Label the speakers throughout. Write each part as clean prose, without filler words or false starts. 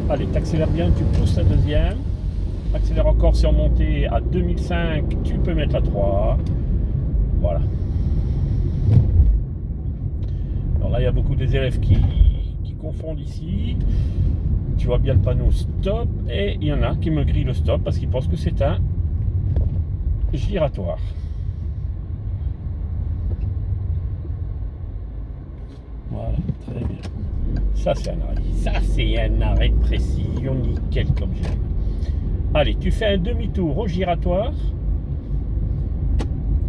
Speaker 1: Allez, t'accélères bien, tu pousses la deuxième. Accélère encore si en montée à 2005, tu peux mettre la 3. Voilà. Alors là, il y a beaucoup des élèves qui confondent ici. Tu vois bien le panneau stop et il y en a qui me grillent le stop parce qu'ils pensent que c'est un giratoire. Voilà, très bien. Ça c'est un arrêt. Ça c'est un arrêt de précision nickel comme j'aime. Allez, tu fais un demi-tour au giratoire.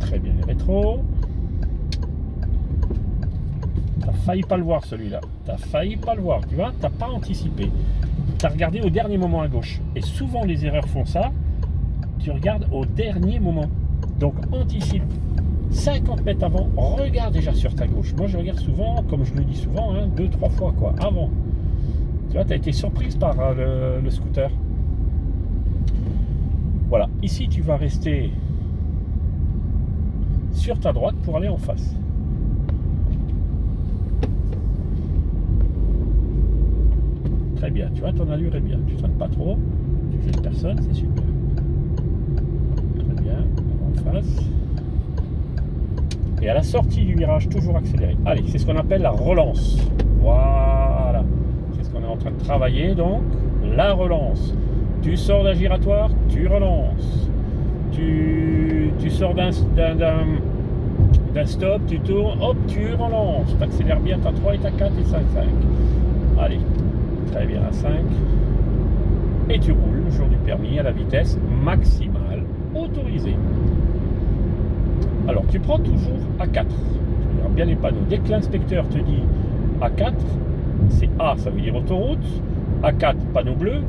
Speaker 1: Très bien les rétros. T'as failli pas le voir celui-là. T'as failli pas le voir, tu vois, t'as pas anticipé. T'as regardé au dernier moment à gauche. Et souvent les erreurs font ça. Tu regardes au dernier moment. Donc anticipe. 50 mètres avant, regarde déjà sur ta gauche. Moi je regarde souvent, comme je le dis souvent, 2-3 fois quoi, avant. Tu vois, tu as été surprise par le scooter. Voilà, ici tu vas rester sur ta droite pour aller en face. Très bien, tu vois, ton allure est bien. Tu ne traînes pas trop, tu gênes personne, c'est super. Très bien, en face. Et à la sortie du virage, toujours accéléré. Allez, c'est ce qu'on appelle la relance. Voilà. C'est ce qu'on est en train de travailler, donc. La relance. Tu sors d'un giratoire, tu relances. Tu sors d'un stop, tu tournes, hop, tu relances. Tu accélères bien ta 3 et ta 4 et 5. Allez, très bien à 5. Et tu roules le jour du permis à la vitesse maximale autorisée. Alors, tu prends toujours à 4. Tu regardes bien les panneaux. Dès que l'inspecteur te dit à 4, c'est A, ça veut dire autoroute. À 4, panneau bleu.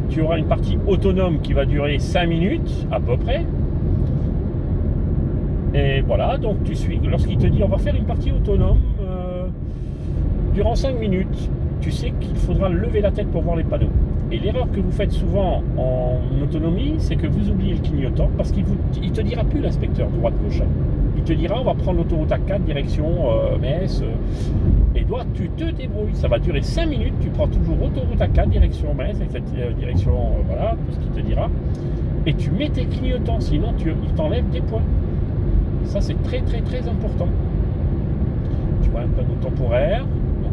Speaker 1: Tu auras une partie autonome qui va durer 5 minutes, à peu près. Et voilà, donc tu suis. Lorsqu'il te dit on va faire une partie autonome durant 5 minutes, tu sais qu'il faudra lever la tête pour voir les panneaux. Et l'erreur que vous faites souvent en autonomie, c'est que vous oubliez le clignotant parce qu'il ne te dira plus l'inspecteur droite-gauche. Il te dira on va prendre l'autoroute A4 direction Metz. Et toi, tu te débrouilles. Ça va durer 5 minutes. Tu prends toujours autoroute A4 direction Metz, avec cette direction, voilà, tout ce qu'il te dira. Et tu mets tes clignotants, sinon il t'enlève des points. Ça, c'est très très très important. Tu vois un panneau temporaire.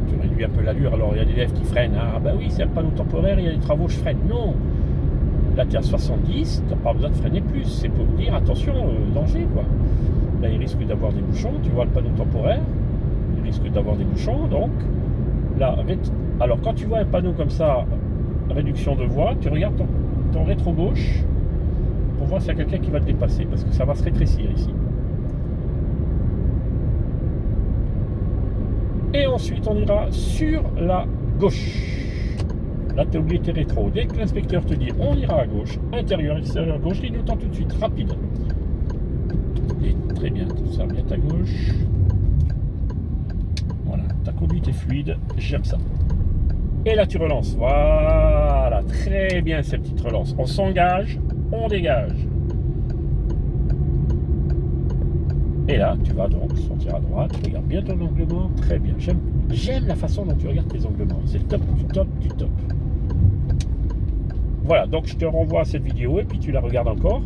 Speaker 1: Tu réduis un peu l'allure, alors il y a des élèves qui freinent. Ah bah oui, c'est un panneau temporaire, il y a des travaux, je freine. Non, là tu es à 70, tu n'as pas besoin de freiner plus. C'est pour dire attention, danger quoi. Là il risque d'avoir des bouchons, tu vois le panneau temporaire, il risque d'avoir des bouchons, donc là, alors quand tu vois un panneau comme ça, réduction de voie, tu regardes ton rétro gauche pour voir s'il y a quelqu'un qui va te dépasser, parce que ça va se rétrécir ici. Et ensuite, on ira sur la gauche. Là, tu as oublié tes rétros. Dès que l'inspecteur te dit on ira à gauche, intérieur, extérieur, gauche, clignotant tout de suite, rapide. Et très bien, tout ça, bien à gauche. Voilà, ta conduite est fluide, j'aime ça. Et là, tu relances. Voilà, très bien cette petite relance. On s'engage, on dégage. Et là, tu vas donc sortir à droite, regarde bien ton angle mort, très bien. J'aime la façon dont tu regardes tes angles morts, c'est le top du top du top. Voilà, donc je te renvoie à cette vidéo et puis tu la regardes encore.